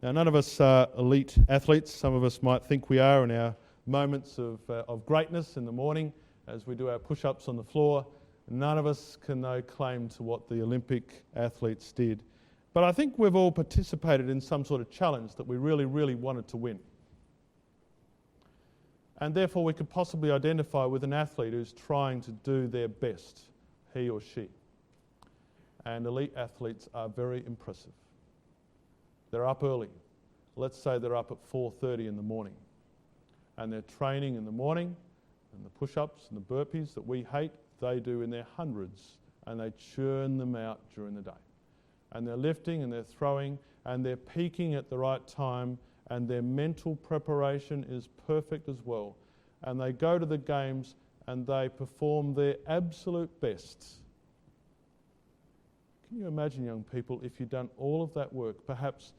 Now, none of us are elite athletes. Some of us might think we are in our moments of greatness in the morning as we do our push-ups on the floor. None of us can no claim to what the Olympic athletes did. But I think we've all participated in some sort of challenge that we really, really wanted to win. And therefore we could possibly identify with an athlete who's trying to do their best, he or she. And elite athletes are very impressive. They're up early. Let's say they're up at 4:30 in the morning. And they're training in the morning, and the push-ups and the burpees that we hate, they do in their hundreds, and they churn them out during the day. And they're lifting and they're throwing and they're peaking at the right time, and their mental preparation is perfect as well. And they go to the games and they perform their absolute best. Can you imagine, young people, if you'd done all of that work, perhaps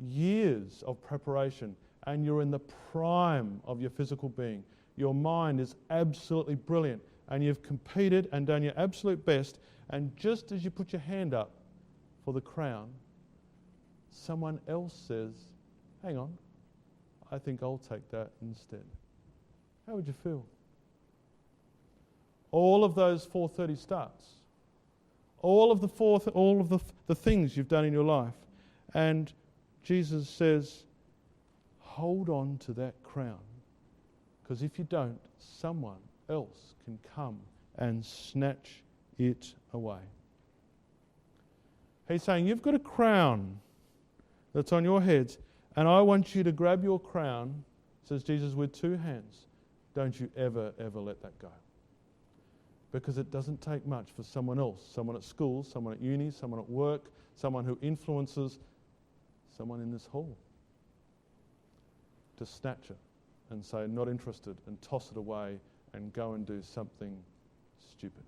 years of preparation, and you're in the prime of your physical being. Your mind is absolutely brilliant, and you've competed and done your absolute best, and just as you put your hand up for the crown, someone else says, hang on, I think I'll take that instead. How would you feel? All of those 4:30 starts, all of the things you've done in your life, and Jesus says, hold on to that crown, because if you don't, someone else can come and snatch it away. He's saying, you've got a crown that's on your heads, and I want you to grab your crown, says Jesus, with two hands. Don't you ever, ever let that go. Because it doesn't take much for someone else, someone at school, someone at uni, someone at work, someone who influences someone in this hall, to snatch it and say, not interested, and toss it away and go and do something stupid.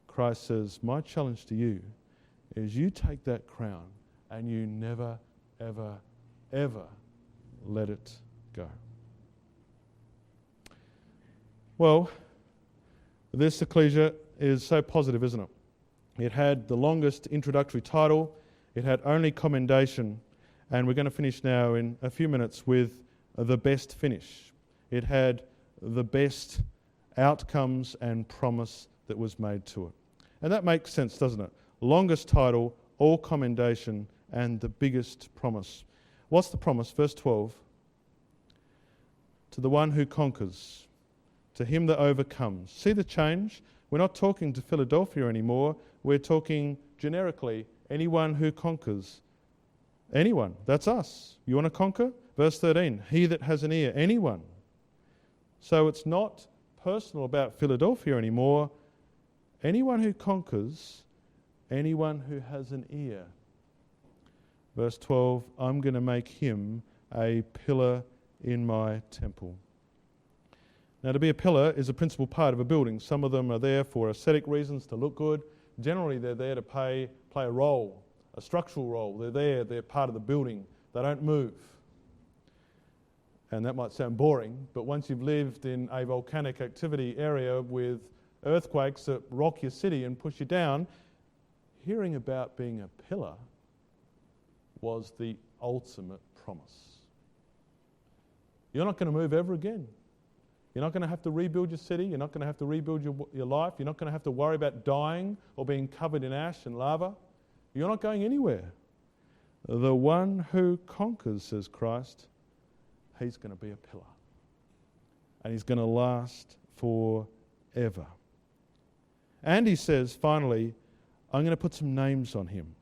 Christ says, my challenge to you is you take that crown and you never, ever, ever let it go. Well, this ecclesia is so positive, isn't it? It had the longest introductory title. It had only commendation. And we're going to finish now in a few minutes with the best finish. It had the best outcomes and promise that was made to it. And that makes sense, doesn't it? Longest title, all commendation, and the biggest promise. What's the promise? Verse 12. To the one who conquers, to him that overcomes. See the change? We're not talking to Philadelphia anymore. We're talking generically, anyone who conquers. Anyone. That's us. You want to conquer? Verse 13. He that has an ear. Anyone. So it's not personal about Philadelphia anymore. Anyone who conquers, anyone who has an ear. Verse 12. I'm going to make him a pillar in my temple. Now, to be a pillar is a principal part of a building. Some of them are there for aesthetic reasons, to look good. Generally, they're there to play a role, a structural role. They're part of the building. They don't move. And that might sound boring, but once you've lived in a volcanic activity area with earthquakes that rock your city and push you down, hearing about being a pillar was the ultimate promise. You're not going to move ever again. You're not going to have to rebuild your city. You're not going to have to rebuild your life. You're not going to have to worry about dying or being covered in ash and lava. You're not going anywhere. The one who conquers, says Christ, he's going to be a pillar. And he's going to last forever. And he says, finally, I'm going to put some names on him.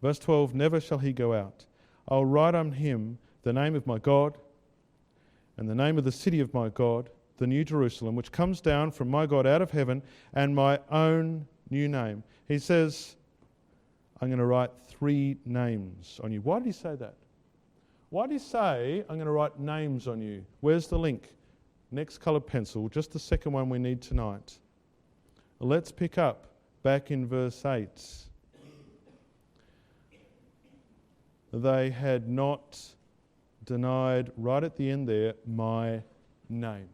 Verse 12, never shall he go out. I'll write on him the name of my God and the name of the city of my God, the New Jerusalem, which comes down from my God out of heaven, and my own new name. He says, I'm going to write 3 names on you. Why did he say that? Why did he say, I'm going to write names on you? Where's the link? Next coloured pencil, just the second one we need tonight. Let's pick up back in verse 8. They had not denied, right at the end there, my name.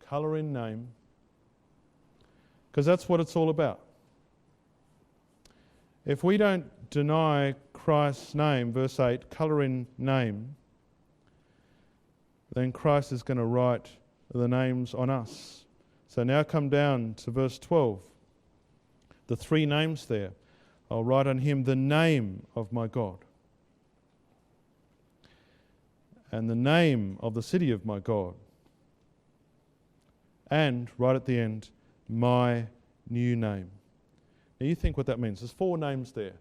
Colour in name. Because that's what it's all about. If we don't deny Christ's name, verse 8, colour in name, then Christ is going to write the names on us. So now come down to verse 12. The 3 names there. I'll write on him the name of my God, and the name of the city of my God, and right at the end, my new name. Now you think what that means. There's 4 names there.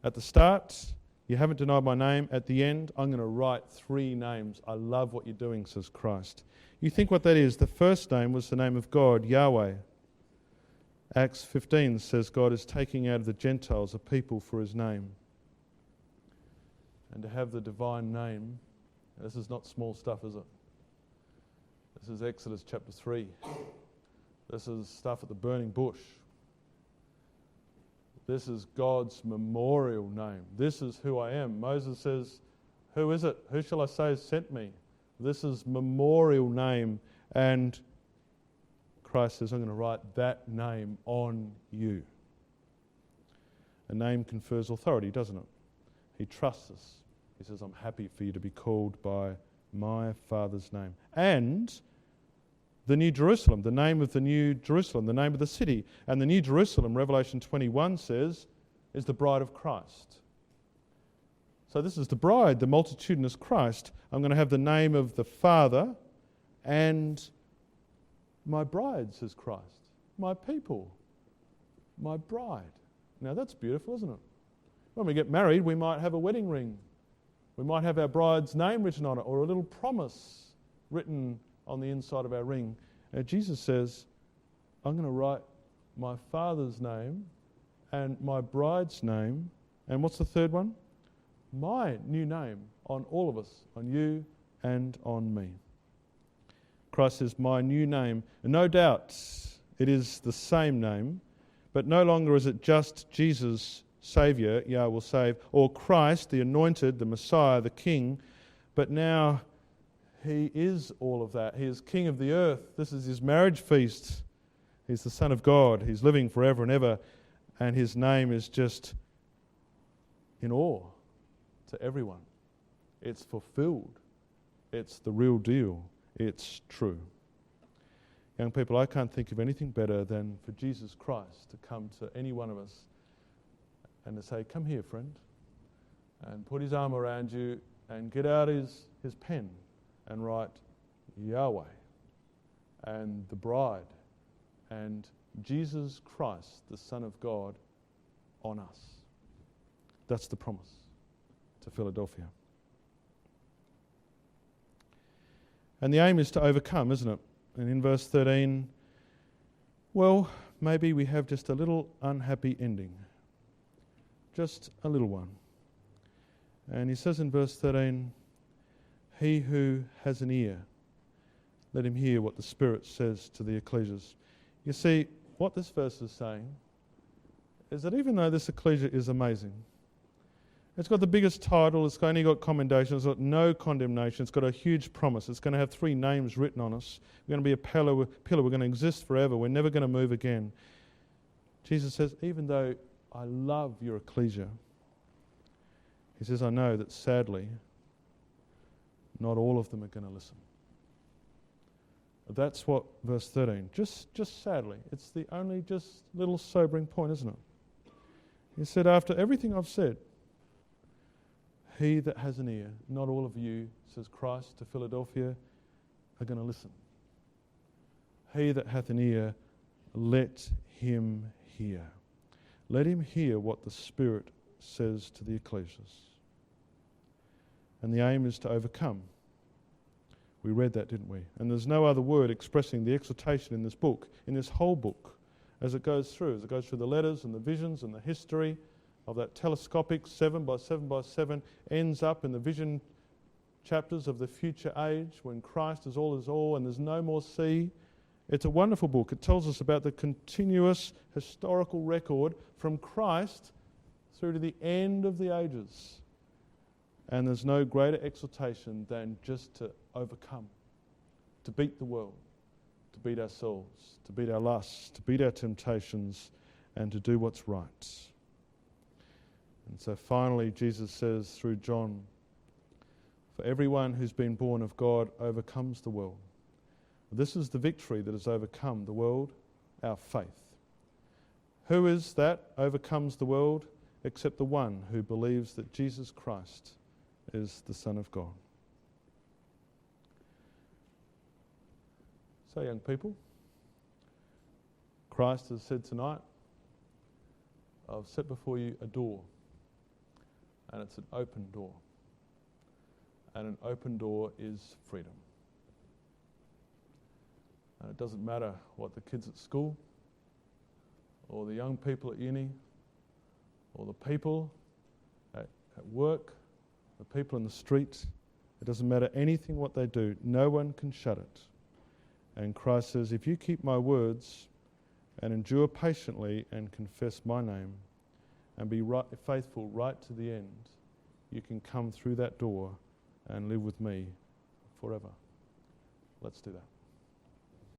At the start, you haven't denied my name. At the end, I'm going to write 3 names. I love what you're doing, says Christ. You think what that is. The first name was the name of God, Yahweh. Acts 15 says God is taking out of the Gentiles a people for his name. And to have the divine name, this is not small stuff, is it? This is Exodus chapter 3. This is stuff at the burning bush. This is God's memorial name. This is who I am. Moses says, who is it? Who shall I say has sent me? This is memorial name. And Christ says, I'm going to write that name on you. A name confers authority, doesn't it? He trusts us. He says, I'm happy for you to be called by my Father's name. And the New Jerusalem, the name of the New Jerusalem, the name of the city. And the New Jerusalem, Revelation 21 says, is the bride of Christ. So this is the bride, the multitudinous Christ. I'm going to have the name of the Father and my bride, says Christ. My people, my bride. Now that's beautiful, isn't it? When we get married, we might have a wedding ring. We might have our bride's name written on it, or a little promise written on the inside of our ring. Jesus says, I'm going to write my Father's name and my bride's name, and what's the third one? My new name on all of us, on you and on me. Christ says, my new name. And no doubt it is the same name, but no longer is it just Jesus, Saviour, Yah will save, or Christ, the anointed, the Messiah, the King, but now he is all of that. He is King of the earth. This is his marriage feast. He's the Son of God. He's living forever and ever, and his name is just in awe to everyone. It's fulfilled. It's the real deal. It's true. Young people, I can't think of anything better than for Jesus Christ to come to any one of us and to say, come here, friend, and put his arm around you and get out his pen and write Yahweh and the bride and Jesus Christ, the Son of God, on us. That's the promise to Philadelphia. And the aim is to overcome, isn't it? And in verse 13, well, maybe we have just a little unhappy ending. Just a little one. And he says in verse 13, he who has an ear, let him hear what the Spirit says to the ecclesias. You see, what this verse is saying is that even though this ecclesia is amazing, it's got the biggest title, it's only got commendation, it's got no condemnation, it's got a huge promise, it's going to have 3 names written on us, we're going to be a pillar, we're going to exist forever, we're never going to move again. Jesus says, even though I love your ecclesia, he says, I know that sadly, not all of them are going to listen. That's what verse 13, just sadly, it's the only just little sobering point, isn't it? He said, after everything I've said, he that has an ear, not all of you, says Christ to Philadelphia, are going to listen. He that hath an ear, let him hear. Let him hear what the Spirit says to the ecclesias. And the aim is to overcome. We read that, didn't we? And there's no other word expressing the exhortation in this book, in this whole book, as it goes through the letters and the visions and the history of that telescopic 7 by 7 by 7, ends up in the vision chapters of the future age when Christ is all and there's no more sea. It's a wonderful book. It tells us about the continuous historical record from Christ through to the end of the ages. And there's no greater exhortation than just to overcome, to beat the world, to beat ourselves, to beat our lusts, to beat our temptations, and to do what's right. And so finally Jesus says through John, for everyone who's been born of God overcomes the world. This is the victory that has overcome the world, our faith. Who is that overcomes the world except the one who believes that Jesus Christ is the Son of God? So young people, Christ has said tonight, I've set before you a door, and it's an open door. And an open door is freedom. And it doesn't matter what the kids at school, or the young people at uni, or the people at work, the people in the street. It doesn't matter anything what they do. No one can shut it. And Christ says, if you keep my words and endure patiently and confess my name and be faithful right to the end, you can come through that door and live with me forever. Let's do that.